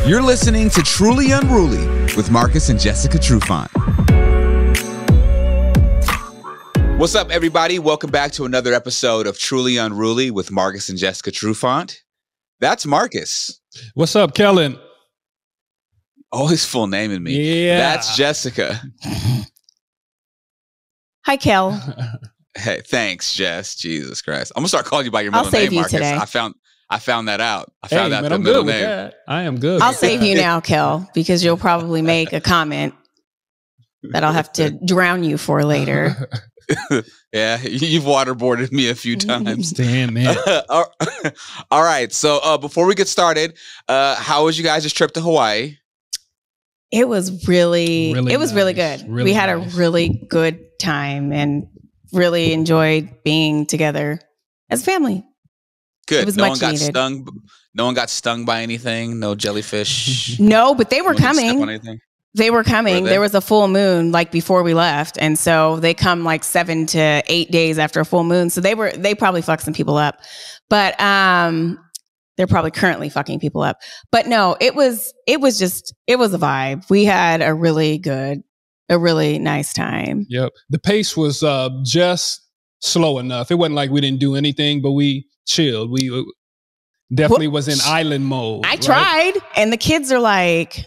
You're listening to Truly Unruly with Marcus and Jessica Trufant. What's up, everybody? Welcome back to another episode of Truly Unruly with Marcus and Jessica Trufant. That's Marcus. What's up, Kellen? Oh, his full name in me. Yeah. That's Jessica. Hi, Kel. Hey, thanks, Jess. Jesus Christ. I'm going to start calling you by your middle I'll save name, you Marcus. today. I found that out. I found out man, the I'm middle good with name. that. I am good. I'll with save that. you now, Kel, because you'll probably make a comment that I'll have to drown you for later. Yeah, you've waterboarded me a few times. Damn, man. All right. So before we get started, how was you guys' trip to Hawaii? It was really Really really nice. good. Really we had nice. a really good time and really enjoyed being together as family. Good. It was No one much got needed. stung. No one got stung by anything. No jellyfish. No, but they were No one didn't step on coming. anything? They were coming. Were they? There was a full moon like before we left. And so they come like 7 to 8 days after a full moon. So they probably fucked some people up. But they're probably currently fucking people up. But no, it was a vibe. We had a really nice time. Yep. The pace was just slow enough. It wasn't like we didn't do anything, but we chilled. We definitely was in island mode. I right? tried, and the kids are like,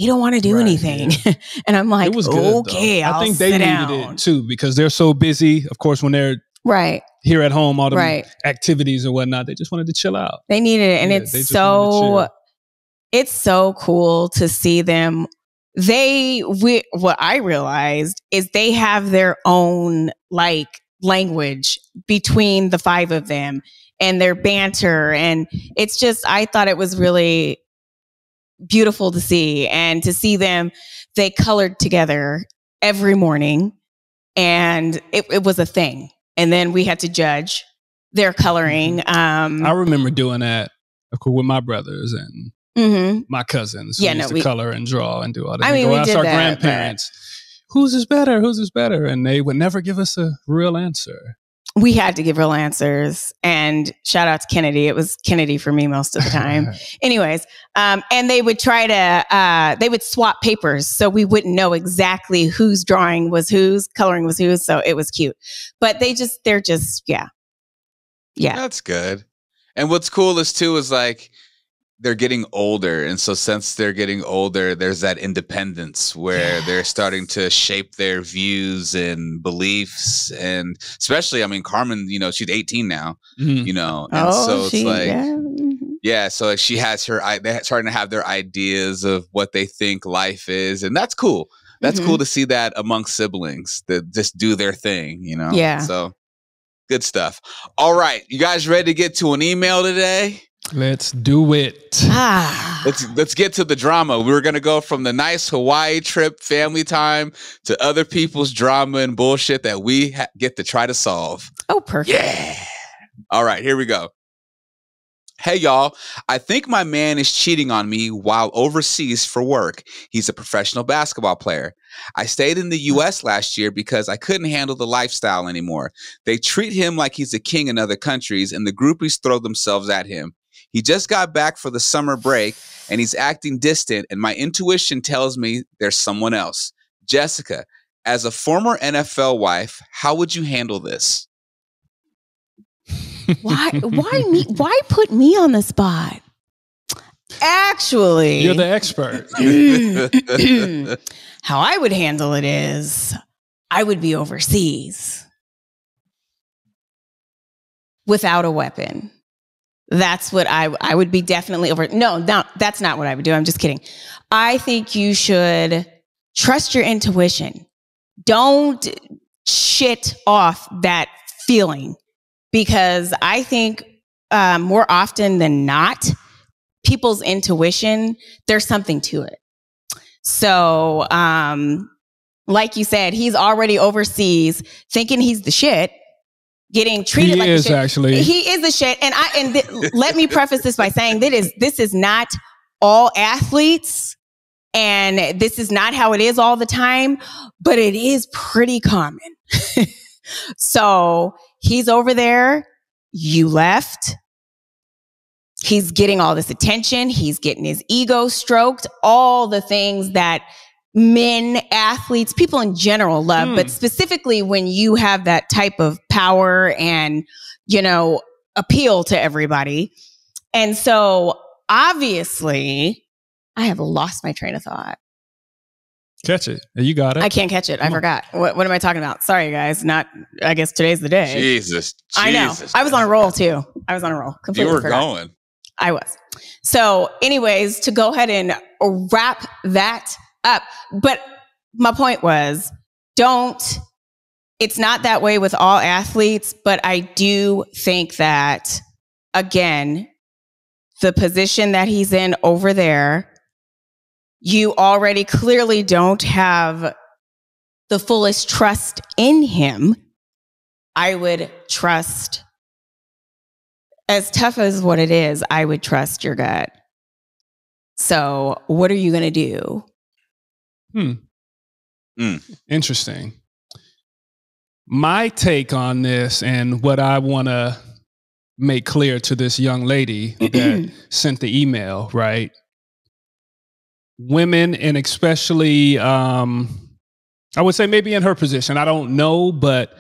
we don't want to do Right, anything. yeah. And I'm like, It was good, okay, though. I'll I think they sit needed down. it too because they're so busy. Of course, when they're Right. here at home, all the Right. activities and whatnot, they just wanted to chill out. They needed it. And Yeah, they just it's wanted to it's so cool to see them. What I realized is they have their own like language between the 5 of them and their banter. And it's just, I thought it was really beautiful to see, and to see them, they colored together every morning, and it was a thing. And then we had to judge their coloring. I remember doing that, of course, with my brothers and Mhm. my cousins. Yeah, We used no, to color and draw and do all that. I We mean, go we ask did our that, grandparents, whose is better? Whose is better? And they would never give us a real answer. We had to give real answers, and shout out to Kennedy. It was Kennedy for me most of the time. Anyways, and they would try to, they would swap papers so we wouldn't know exactly whose drawing was whose, coloring was whose. So it was cute, but they're just, yeah. That's good. And what's cool is too is like they're getting older, and so since they're getting older, there's that independence where they're starting to shape their views and beliefs, and especially, I mean, Carmen, you know, she's 18 now, you know, and so it's like, so like she has they're starting to have their ideas of what they think life is, and that's cool. That's cool to see that amongst siblings that just do their thing, you know. Yeah. So good stuff. All right, you guys ready to get to an email today? Let's do it. Let's get to the drama. We're gonna go from the nice Hawaii trip, family time, to other people's drama and bullshit that we get to try to solve. Oh, perfect. Yeah. All right, here we go. Hey, y'all. I think my man is cheating on me while overseas for work. He's a professional basketball player. I stayed in the U.S. last year because I couldn't handle the lifestyle anymore. They treat him like he's a king in other countries, and the groupies throw themselves at him. He just got back for the summer break, and he's acting distant, and my intuition tells me there's someone else. Jessica, as a former NFL wife, how would you handle this? Why me? Why put me on the spot? Actually, You're the expert. how I would handle it is I would be overseas without a weapon. That's what I would be definitely over. No, that's not what I would do. I'm just kidding. I think you should trust your intuition. Don't shit off that feeling, because I think more often than not, people's intuition, there's something to it. So, like you said, he's already overseas thinking he's the shit, getting treated like the shit. Actually. He is the shit. And let me preface this by saying this is not all athletes, and this is not how it is all the time, but it is pretty common. So he's over there, you left, He's getting all this attention. He's getting his ego stroked, all the things that men, athletes, people in general love. But specifically when you have that type of power and, you know, appeal to everybody. And so obviously I have lost my train of thought. Catch it. You got it. I can't catch it. I forgot. What am I talking about? Sorry, guys. I guess today's the day. Jesus. I know. I was on a roll too. I was on a roll. Completely You were forgot. going. I was. So anyways, to go ahead and wrap that up. But my point was, it's not that way with all athletes, but I do think that, again, the position that he's in over there, you already clearly don't have the fullest trust in him. I would trust, as tough as what it is, I would trust your gut. So what are you going to do? Interesting. My take on this, and what I want to make clear to this young lady that sent the email, right? Women, and especially, I would say maybe in her position, I don't know, but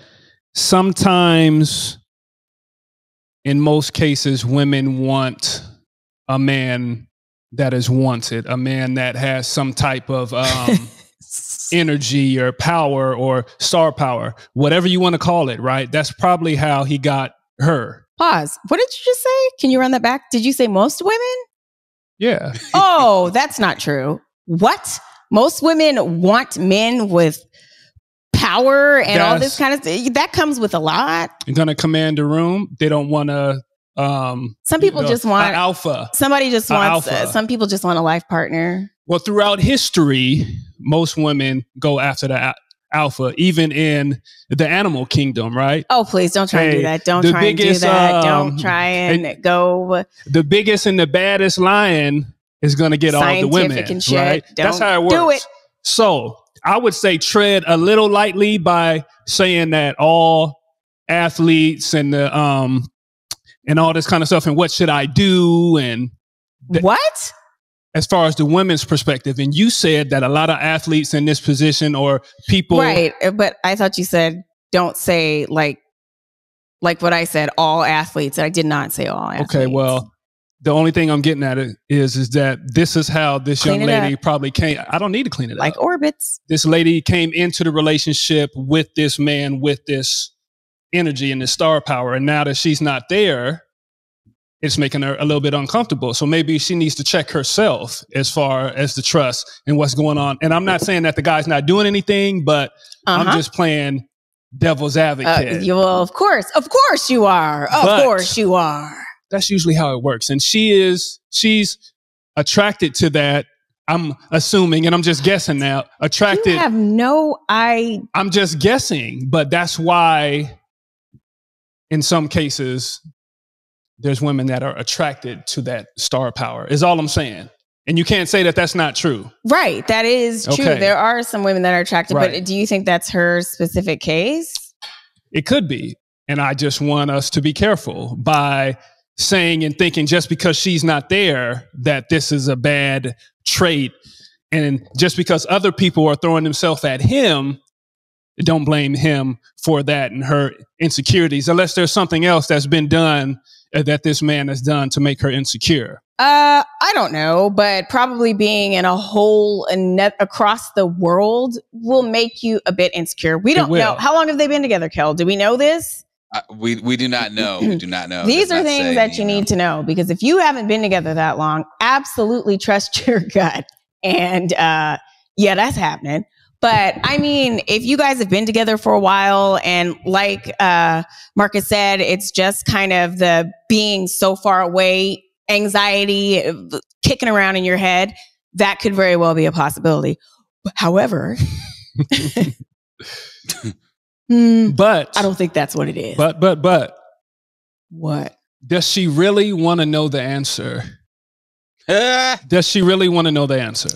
sometimes, in most cases, women want a man that is wanted, a man that has some type of energy or power or star power, whatever you want to call it, right? That's probably how he got her. Pause. What did you just say? Can you run that back? Did you say most women? Yeah. Oh, that's not true. What? Most women want men with power and all this kind of stuff. That comes with a lot. You're going to command a room. They don't want to. Some people just want alpha. Somebody just wants. Some people just want a life partner. Well, throughout history, most women go after the alpha, even in the animal kingdom, right? Oh, please don't try and do that. Don't try and do that. Don't try and go. The biggest and the baddest lion is going to get all the women, and shit. Right? That's how it works. Do it. So I would say tread a little lightly by saying that all athletes and the and all this kind of stuff, and what should I do, and what? As far as the women's perspective, and you said that a lot of athletes in this position or people, right? But I thought you said don't say like what I said, all athletes. I did not say all athletes. Okay, well, the only thing I'm getting at it is that this is how this young lady probably came. I don't need to clean it up. Like orbits. This lady came into the relationship with this man with this energy and this star power, and now that she's not there, it's making her a little bit uncomfortable. So maybe she needs to check herself as far as the trust and what's going on. And I'm not saying that the guy's not doing anything, but I'm just playing devil's advocate. Well, of course you are. Of course you are. That's usually how it works. And she's attracted to that. I'm assuming, and I'm just guessing now, attracted. You have no idea. I'm just guessing, but that's why in some cases, there's women that are attracted to that star power, is all I'm saying. And you can't say that that's not true. Right. That is true. Okay. There are some women that are attracted, but do you think that's her specific case? It could be. And I just want us to be careful by saying and thinking just because she's not there, that this is a bad trait. And just because other people are throwing themselves at him, don't blame him for that and her insecurities, unless there's something else that's been done that this man has done to make her insecure. I don't know, but probably being in a whole across the world will make you a bit insecure. We don't know. How long have they been together, Kel? Do we know this? We do not know. We do not know. These are things that you need to know, because if you haven't been together that long, absolutely trust your gut. And yeah, that's happening. But I mean, if you guys have been together for a while, and like Marcus said, it's just kind of the being so far away, anxiety kicking around in your head, that could very well be a possibility. However, but I don't think that's what it is. But what? Does she really want to know the answer? Does she really want to know the answer?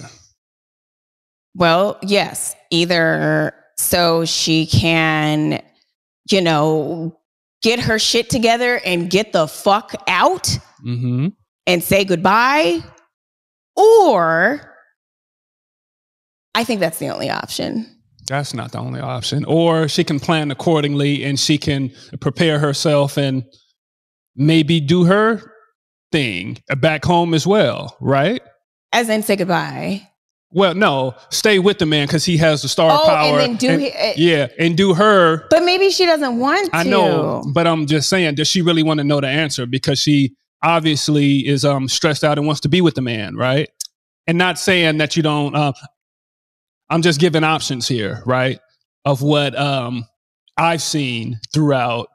Well, yes, either so she can, get her shit together and get the fuck out. Mm-hmm. and say goodbye, or I think that's the only option. That's not the only option. Or she can plan accordingly and she can prepare herself and maybe do her thing back home as well, right? As in say goodbye. Well, no, stay with the man because he has the star power. And then and do her. But maybe she doesn't want to. I know, but I'm just saying, does she really want to know the answer? Because she obviously is stressed out and wants to be with the man, right? And not saying that you don't. I'm just giving options here, right? Of what I've seen throughout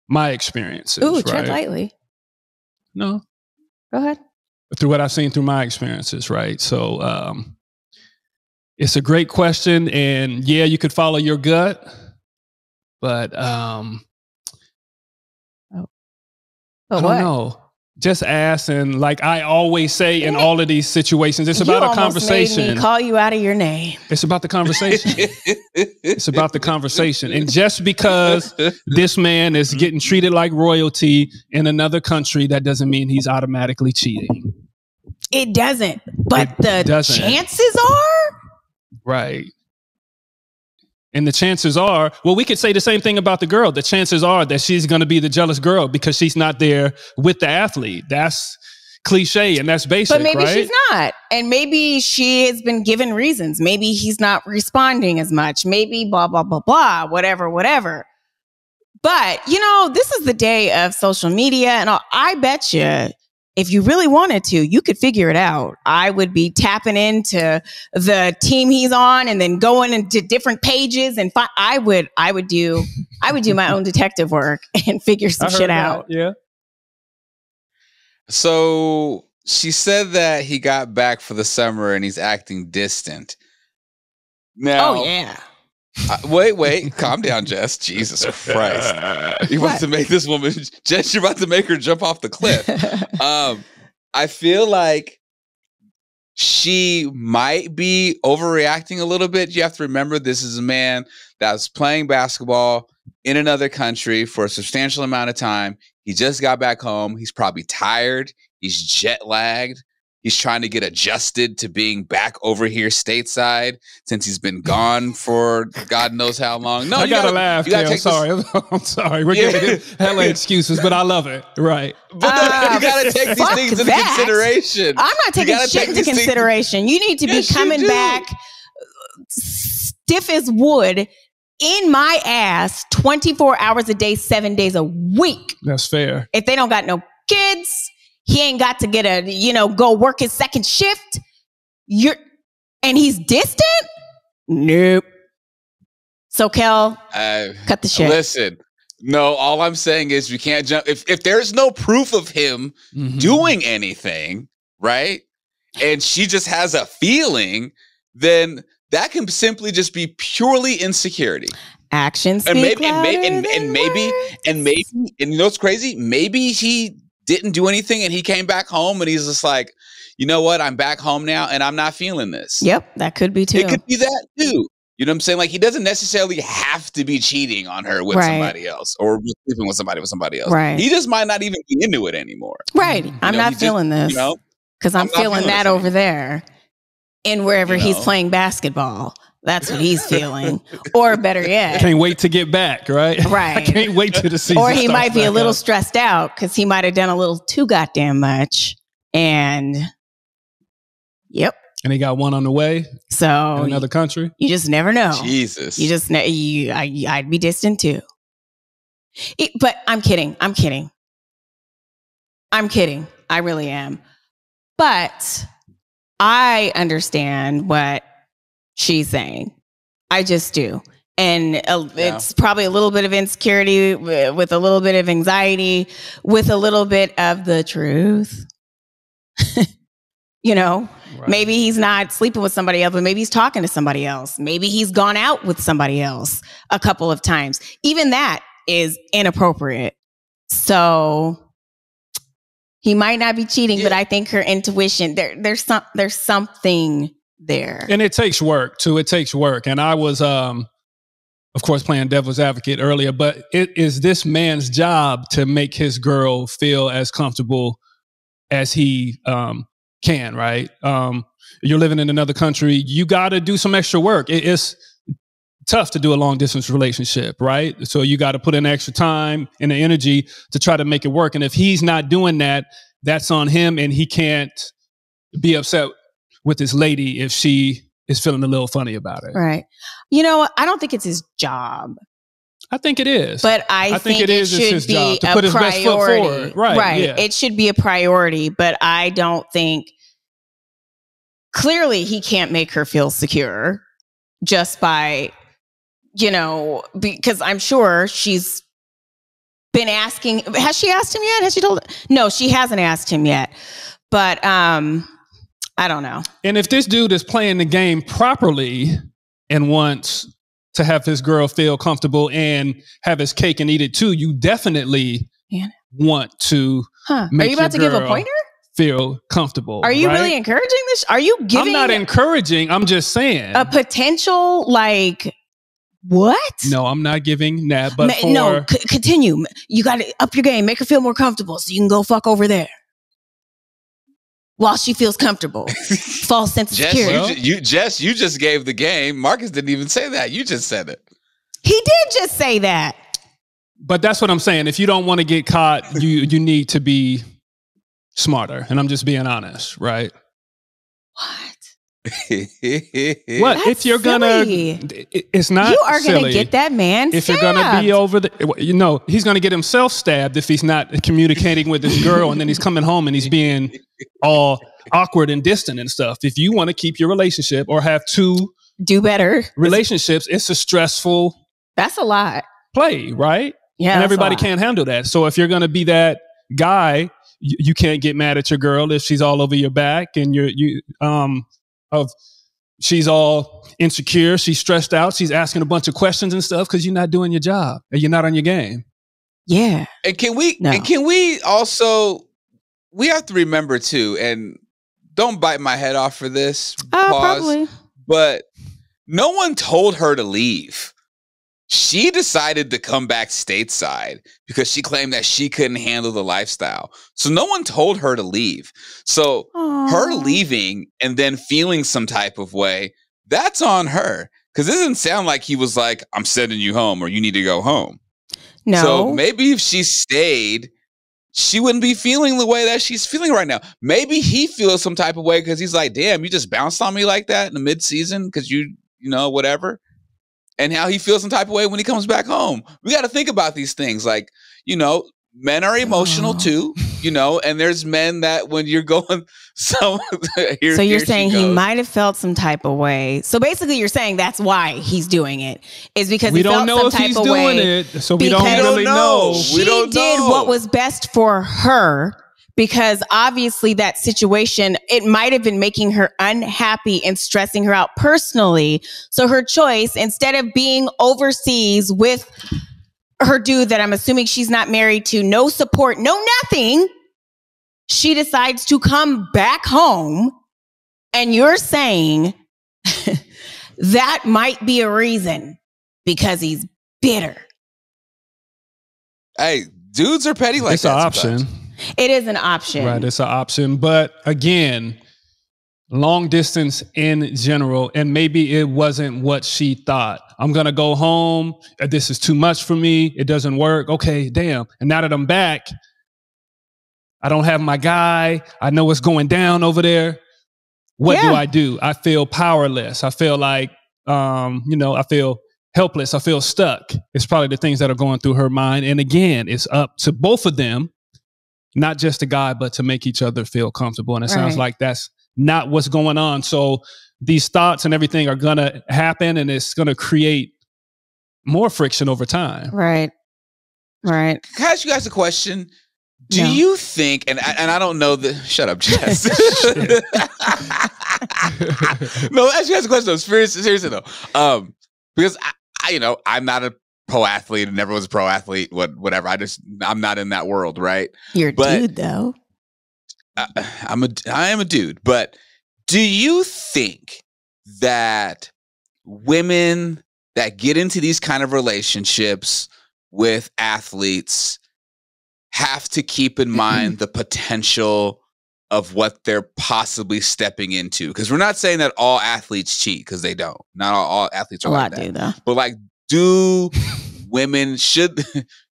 my experiences. Ooh, right? tread lightly. No. Go ahead. Through what I've seen through my experiences, right? So it's a great question, and yeah, you could follow your gut, but I don't know. Just ask, and like I always say in all of these situations, it's about a conversation. Made me call you out of your name. It's about the conversation. It's about the conversation. And just because this man is getting treated like royalty in another country, that doesn't mean he's automatically cheating. It doesn't. But chances are? Right. And the chances are, well, we could say the same thing about the girl. The chances are that she's going to be the jealous girl because she's not there with the athlete. That's cliche and that's basic, but maybe right? She's not. And maybe she has been given reasons. Maybe he's not responding as much. Maybe blah, blah, blah, blah, whatever. But, this is the day of social media and all. I bet you if you really wanted to, you could figure it out. I would be tapping into the team he's on and then going into different pages and I would do my own detective work and figure some shit out. Yeah. So she said that he got back for the summer and he's acting distant. Now, oh yeah. Wait, calm down, Jess. Jesus Christ. You're about to make this woman, Jess, you're about to make her jump off the cliff. I feel like she might be overreacting a little bit. You have to remember this is a man that's playing basketball in another country for a substantial amount of time. He just got back home. He's probably tired. He's jet lagged. He's trying to get adjusted to being back over here stateside since he's been gone for God knows how long. No, I gotta laugh. I'm sorry. I'm sorry. We're giving hella excuses, but I love it. Right. But you gotta take these things into consideration. I'm not taking shit into consideration. You need to be coming back stiff as wood in my ass 24 hours a day, 7 days a week. That's fair. If they don't got no kids, he ain't got to get go work his second shift. And he's distant? Nope. So, Kel, cut the shit. Listen, no, all I'm saying is we can't jump. If there's no proof of him doing anything, right? And she just has a feeling, then that can simply just be purely insecurity. Actions speak louder than maybe, and you know what's crazy? Maybe he didn't do anything and he came back home and he's just like, you know what? I'm back home now and I'm not feeling this. Yep, that could be too. It could be that too. You know what I'm saying? Like he doesn't necessarily have to be cheating on her with somebody else or sleeping with somebody else. Right. He just might not even be into it anymore. Right. I'm not feeling this. Because I'm feeling that over there in wherever he's playing basketball. That's what he's feeling. Or better yet. Can't wait to get back, right? Right. I can't wait to the season. Or he might be a little stressed out because he might have done a little too goddamn much. And yep. And he got one on the way. So in another country. You just never know. Jesus. You just I'd be distant too. But I'm kidding. I really am. But I understand what she's saying. I just do. And it's probably a little bit of insecurity with a little bit of anxiety, with a little bit of the truth. Right. Maybe he's not sleeping with somebody else, but maybe he's talking to somebody else. Maybe he's gone out with somebody else a couple of times. Even that is inappropriate. So he might not be cheating, but I think her intuition, there's something there. And it takes work too. It takes work. And I was, of course, playing devil's advocate earlier, but it is this man's job to make his girl feel as comfortable as he can, right? You're living in another country. You got to do some extra work. It's tough to do a long distance relationship, right? So you got to put in extra time and the energy to try to make it work. And if he's not doing that, that's on him, and he can't be upset with this lady if she is feeling a little funny about it. Right. You know, I don't think it's his job. I think it is. But I think it should his be job to a put his best foot priority. forward. Right. Yeah. It should be a priority, but I don't think, clearly he can't make her feel secure just by, you know, because I'm sure she's been asking. Has she asked him yet? Has she told him? No, she hasn't asked him yet. But I don't know. And if this dude is playing the game properly and wants to have his girl feel comfortable and have his cake and eat it too, you definitely want to make Are you about to give a pointer? Feel comfortable. Are you really encouraging this? Are you giving? I'm not encouraging. I'm just saying a potential, like, what? No, I'm not giving that. But continue. You got to up your game. Make her feel more comfortable so you can go fuck over there while she feels comfortable. False sense of security. You just gave the game. Marcus didn't even say that. You just said it. He did just say that. But that's what I'm saying. If you don't want to get caught, you need to be smarter. And I'm just being honest, right? What? What? That's if you're gonna, it's not. You are silly. gonna get that man if stabbed. you're gonna be over the, you know, he's gonna get himself stabbed if he's not communicating with this girl, and then he's coming home and he's being all awkward and distant and stuff. If you want to keep your relationship or have two do better relationships, it's a stressful. That's a lot. Play, right? Yeah, and everybody can't handle that. So if you're gonna be that guy, you can't get mad at your girl if she's all over your back and she's all insecure, she's stressed out, she's asking a bunch of questions and stuff because you're not doing your job and you're not on your game. Yeah. And can we also, we have to remember too, and don't bite my head off for this, probably. But no one told her to leave. She decided to come back stateside because she claimed that she couldn't handle the lifestyle. So no one told her to leave. So her leaving and then feeling some type of way, that's on her. Because it doesn't sound like he was like, I'm sending you home or you need to go home. No. So maybe if she stayed, she wouldn't be feeling the way that she's feeling right now. Maybe he feels some type of way because he's like, damn, you just bounced on me like that in the mid-season because you know, whatever. And how he feels some type of way when he comes back home. We got to think about these things. Like, you know, men are emotional too, you know, and there's men that when you're going, so you're saying he might have felt some type of way. So basically you're saying that's why he's doing it, is because we don't know if he's doing it. So we don't really know. She did what was best for her. Because obviously that situation, it might have been making her unhappy and stressing her out personally. So her choice, instead of being overseas with her dude that I'm assuming she's not married to, no support, no nothing, she decides to come back home. And you're saying that might be a reason because he's bitter. Hey, dudes are petty like it's that. It's an option. It is an option. Right, it's an option. But again, long distance in general, and maybe it wasn't what she thought. I'm going to go home. This is too much for me. It doesn't work. Okay, damn. And now that I'm back, I don't have my guy. I know what's going down over there. What do? I feel powerless. I feel like, I feel helpless. I feel stuck. It's probably the things that are going through her mind. And again, it's up to both of them, not just the guy, but to make each other feel comfortable. And it sounds like that's not what's going on. So these thoughts and everything are going to happen, and it's going to create more friction over time. Right. Right. Can I ask you guys a question? Do you think, and I don't know shut up, Jess. No, ask you guys a question though. Seriously though. Because I'm not a pro athlete and never was a pro athlete, whatever. I'm not in that world, right? You're a dude though. I am a dude, but do you think that women that get into these kind of relationships with athletes have to keep in mind the potential of what they're possibly stepping into. Because we're not saying that all athletes cheat, because they don't. Not all athletes are like that. A lot do, though. But like, do women should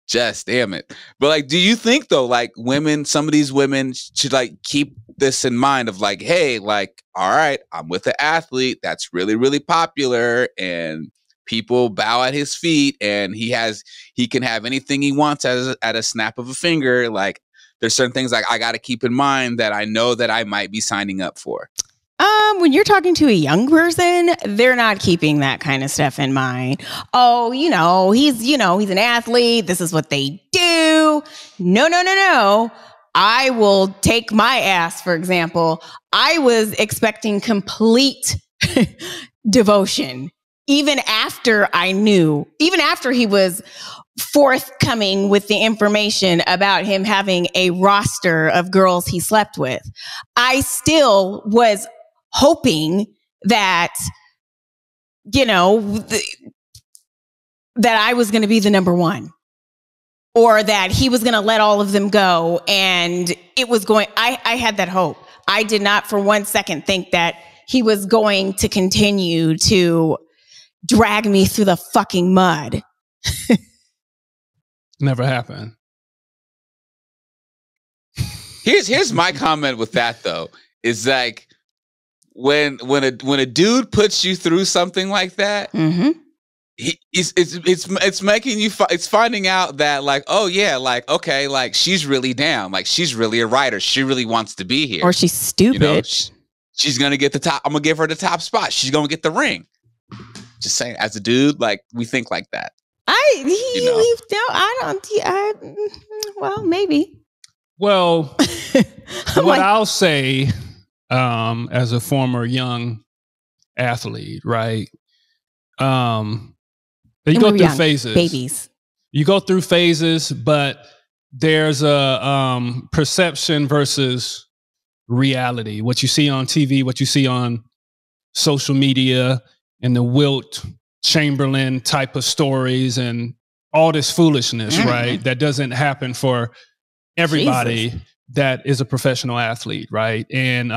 just damn it. But like, do you think though, like women, some of these women should like keep this in mind of like, hey, like, all right, I'm with an athlete that's really, really popular and people bow at his feet and he can have anything he wants at a snap of a finger. Like, there's certain things like I got to keep in mind that I know that I might be signing up for. When you're talking to a young person, they're not keeping that kind of stuff in mind. Oh, he's an athlete. This is what they do. No. I will take my ass, for example. I was expecting complete devotion. Even after he was forthcoming with the information about him having a roster of girls he slept with, I still was hoping that, that I was going to be the number one, or that he was going to let all of them go. And it was I had that hope. I did not for 1 second think that he was going to continue to drag me through the fucking mud. Never happened. Here's my comment with that though, is like when a dude puts you through something like that, mm-hmm. It's making you it's finding out that like, oh yeah, like okay, like she's really down, like she's really a writer, she really wants to be here, or she's stupid. She's gonna get the top. I'm gonna give her the top spot. She's gonna get the ring. Just saying, as a dude, like we think like that. Well, maybe. Well, what I'll say, as a former young athlete, right? You go through phases. Babies. You go through phases, but there's a perception versus reality. What you see on TV, what you see on social media, and the Wilt Chamberlain type of stories and all this foolishness, right? That doesn't happen for everybody that is a professional athlete, right? And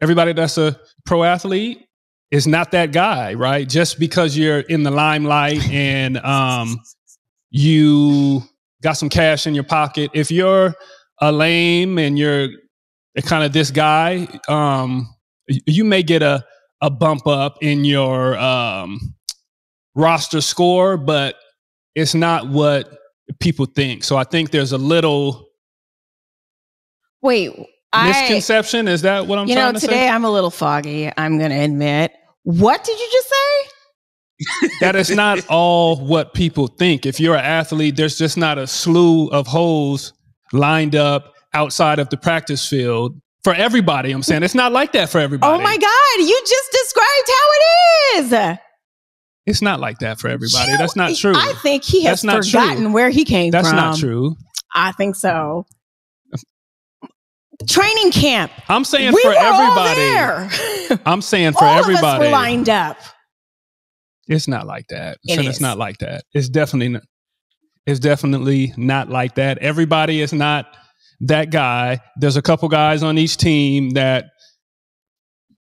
everybody that's a pro athlete is not that guy, right? Just because you're in the limelight and you got some cash in your pocket. If you're a lame and you're kind of this guy, you may get a bump up in your roster score, but it's not what people think. So I think there's a little misconception. Is that what I'm trying to say? Today I'm a little foggy, I'm going to admit. What did you just say? That is not all what people think. If you're an athlete, there's just not a slew of hoes lined up outside of the practice field for everybody. I'm saying it's not like that for everybody. Oh my God, you just described how it is. It's not like that for everybody. That's not true. I think he has forgotten where he came from. That's not true. I think so. Training camp. I'm saying for everybody. I'm saying for everybody. All of us were lined up. It's not like that. It's not like that. It's definitely not like that. Everybody is not that guy. There's a couple guys on each team that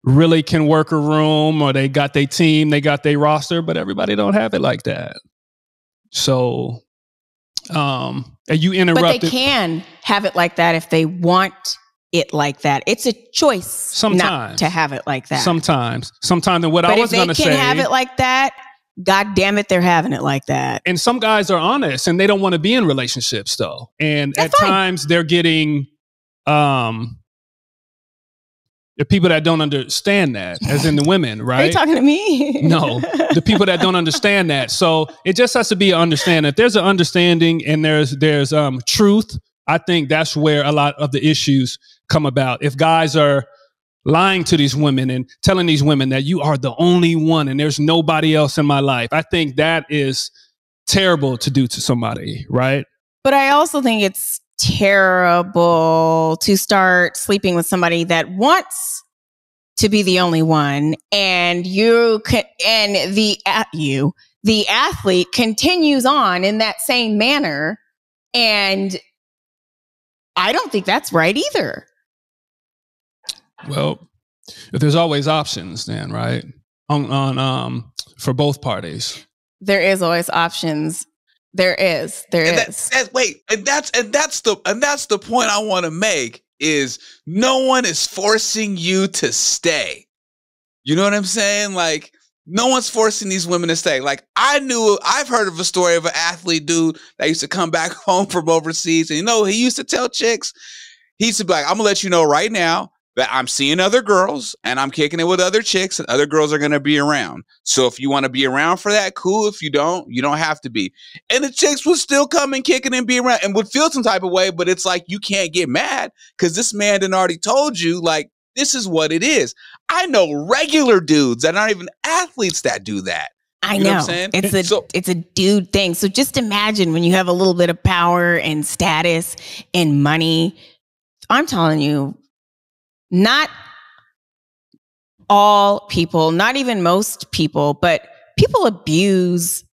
really can work a room, or they got their team, they got their roster, but everybody don't have it like that. So, you interrupted. But they can have it like that if they want it like that. It's a choice sometimes not to have it like that. Sometimes. And what I was going to say, if they can have it like that, God damn it, they're having it like that. And some guys are honest and they don't want to be in relationships though. And that's at times they're getting the people that don't understand that, as in the women, right? Are you talking to me? No, the people that don't understand that. So it just has to be an understanding. If there's an understanding and there's truth, I think that's where a lot of the issues come about. If guys are lying to these women and telling these women that you are the only one and there's nobody else in my life, I think that is terrible to do to somebody, right? But I also think it's terrible to start sleeping with somebody that wants to be the only one, and the athlete continues on in that same manner, and I don't think that's right either. Well, there's always options then, right? On for both parties. There is always options. There is. That's the point I want to make is no one is forcing you to stay. You know what I'm saying? Like, no one's forcing these women to stay. Like, I've heard of a story of an athlete dude that used to come back home from overseas. And he used to tell chicks, he used to be like, I'm going to let you know right now that I'm seeing other girls and I'm kicking it with other chicks and other girls are going to be around. So if you want to be around for that, cool. If you don't have to be. And the chicks would still come and kick it and be around and would feel some type of way. But it's like, you can't get mad because this man done already told you, like, this is what it is. I know regular dudes that aren't even athletes that do that. I know. What I'm saying? It's a dude thing. So just imagine when you have a little bit of power and status and money. I'm telling you, not all people, not even most people, but people abuse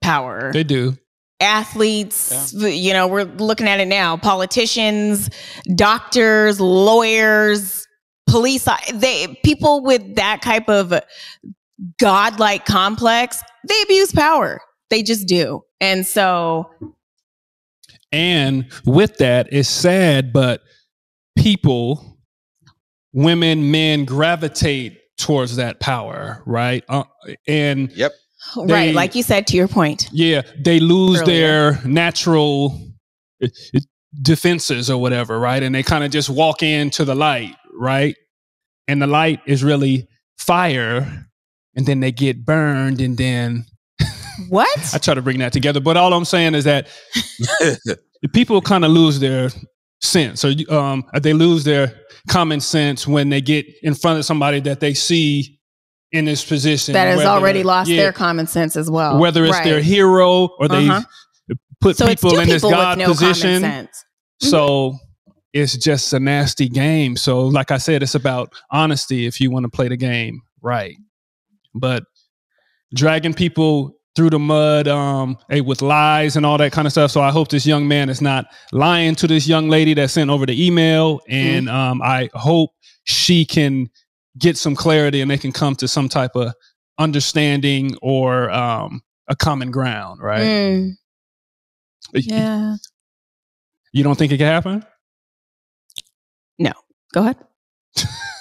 power. They do. Athletes, we're looking at it now. Politicians, doctors, lawyers, police, people with that type of godlike complex, they abuse power. They just do. And so. And with that, it's sad, but people, women, men gravitate towards that power, right? And yep. Right, like you said, to your point. Yeah, they lose earlier. their natural defenses or whatever, right? And they kind of just walk into the light, right? And the light is really fire, and then they get burned, and then what? I try to bring that together, but all I'm saying is that people kind of lose their sense, or they lose their common sense when they get in front of somebody that they see in this position that has already lost their common sense as well. Whether it's their hero or they put people in this God position. So it's just a nasty game. So like I said, it's about honesty if you want to play the game right. But dragging people through the mud with lies and all that kind of stuff. So I hope this young man is not lying to this young lady that sent over the email. And I hope she can get some clarity and they can come to some type of understanding or a common ground, right? Yeah. You don't think it can happen? No. Go ahead.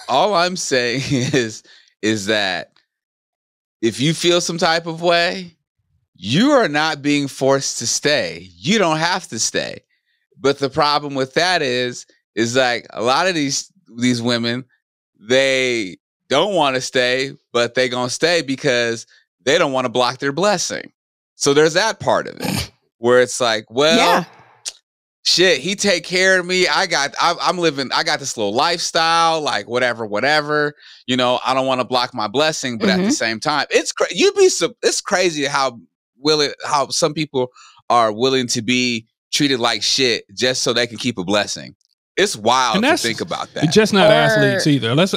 All I'm saying is that if you feel some type of way, you are not being forced to stay. You don't have to stay. But the problem with that is like a lot of these women, they don't want to stay, but they gonna stay because they don't want to block their blessing. So there's that part of it where it's like, well, shit, he take care of me. I got this little lifestyle, like whatever. I don't want to block my blessing, but at the same time, it's crazy how some people are willing to be treated like shit just so they can keep a blessing. It's wild to think about that. Just not athletes either. Let's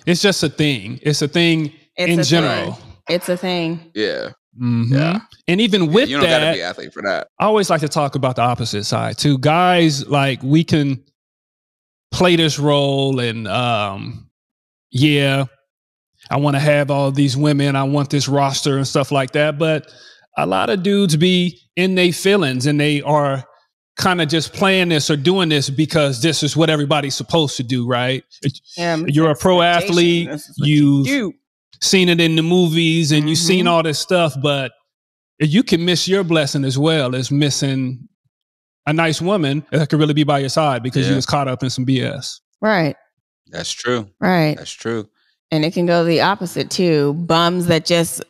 it's just a thing. It's a thing in general. It's a thing. Yeah. Mm-hmm. Yeah. And even with you don't gotta be an athlete for that. I always like to talk about the opposite side too. Guys, like we can play this role and I want to have all these women. I want this roster and stuff like that. But a lot of dudes be in their feelings and they are kind of just playing this or doing this because this is what everybody's supposed to do, right? Yeah, you're a pro athlete. You've seen it in the movies and you've seen all this stuff, but you can miss your blessing as well as missing a nice woman that could really be by your side because you was caught up in some BS. Right. That's true. Right. That's true. And it can go the opposite too. Bums that just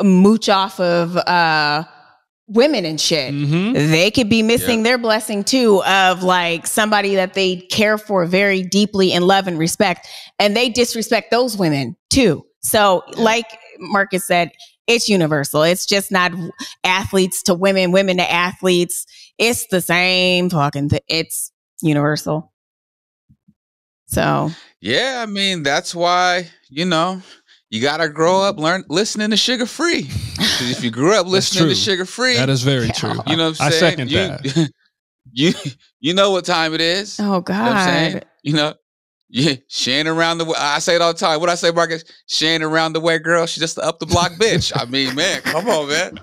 mooch off of women and shit. They could be missing their blessing too of like somebody that they care for very deeply and love and respect. And they disrespect those women too. So like Marcus said, it's universal. It's just not athletes to women, women to athletes. It's the same fucking thing. It's universal. So. Yeah, I mean, that's why, you got to grow up listening to Sugar Free. Because if you grew up listening to Sugar Free. That is very true. You know what I'm saying? I second that. You know what time it is. Oh, God. You know what I'm saying? Yeah, she ain't around the way. I say it all the time. What I say, Marcus? She ain't around the way, girl. She just up the block bitch. I mean, man, come on, man.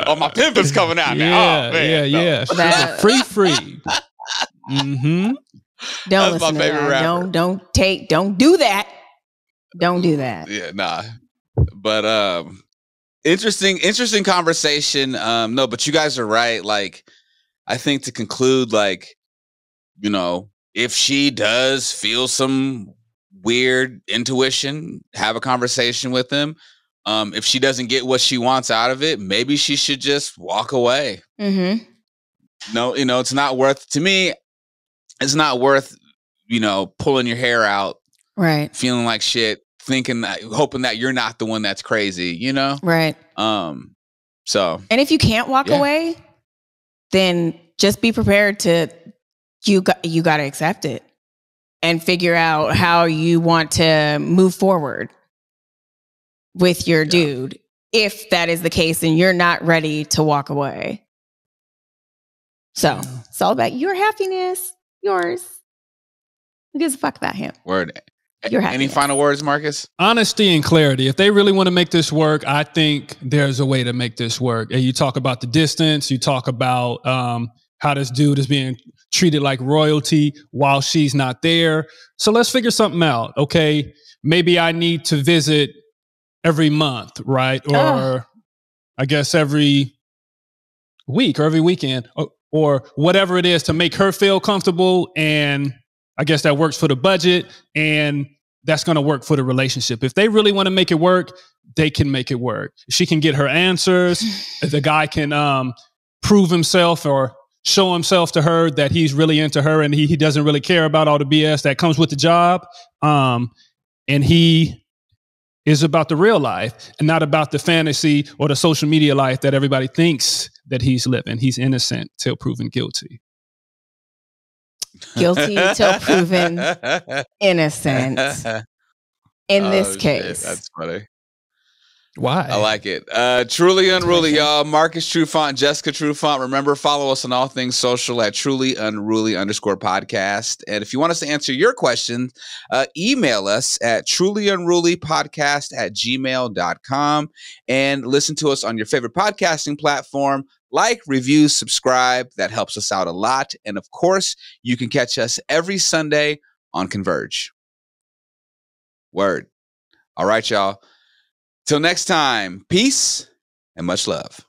Oh, my pimp is coming out now. Oh, man. Yeah. Free. Mm-hmm. Don't listen to that. Don't do that. Don't do that. Yeah, nah. But interesting conversation. No, but you guys are right. Like, I think to conclude, like, you know, if she does feel some weird intuition, have a conversation with him. If she doesn't get what she wants out of it, maybe she should just walk away. Mm-hmm. No, you know, it's not worth, to me, it's not worth, you know, pulling your hair out, right? Feeling like shit, thinking that, hoping that you're not the one that's crazy, you know? Right. So. And if you can't walk away, then just be prepared to, you got to accept it and figure out how you want to move forward with your dude. If that is the case and you're not ready to walk away. So it's all about your happiness, yours. Who gives a fuck about him? Word. Your Any final words, Marcus? Honesty and clarity. If they really want to make this work, I think there's a way to make this work. And you talk about the distance. You talk about how this dude is being treated like royalty while she's not there. So let's figure something out. Okay, maybe I need to visit every month, right? Or I guess every week or every weekend or whatever it is to make her feel comfortable. And I guess that works for the budget and that's going to work for the relationship. If they really want to make it work, they can make it work. She can get her answers. The guy can prove himself or show himself to her that he's really into her and he doesn't really care about all the BS that comes with the job. And he is about the real life and not about the fantasy or the social media life that everybody thinks that he's living. He's innocent till proven guilty. Guilty till proven innocent. In this case. Shit, that's funny. Why? I like it. Truly Unruly, y'all. Marcus Trufant, Jessica Trufant. Remember, follow us on all things social at Truly Unruly _podcast. And if you want us to answer your questions, email us at trulyunrulypodcast@gmail.com and listen to us on your favorite podcasting platform. Like, review, subscribe. That helps us out a lot. And of course, you can catch us every Sunday on Converge. Word. All right, y'all. Till next time, peace and much love.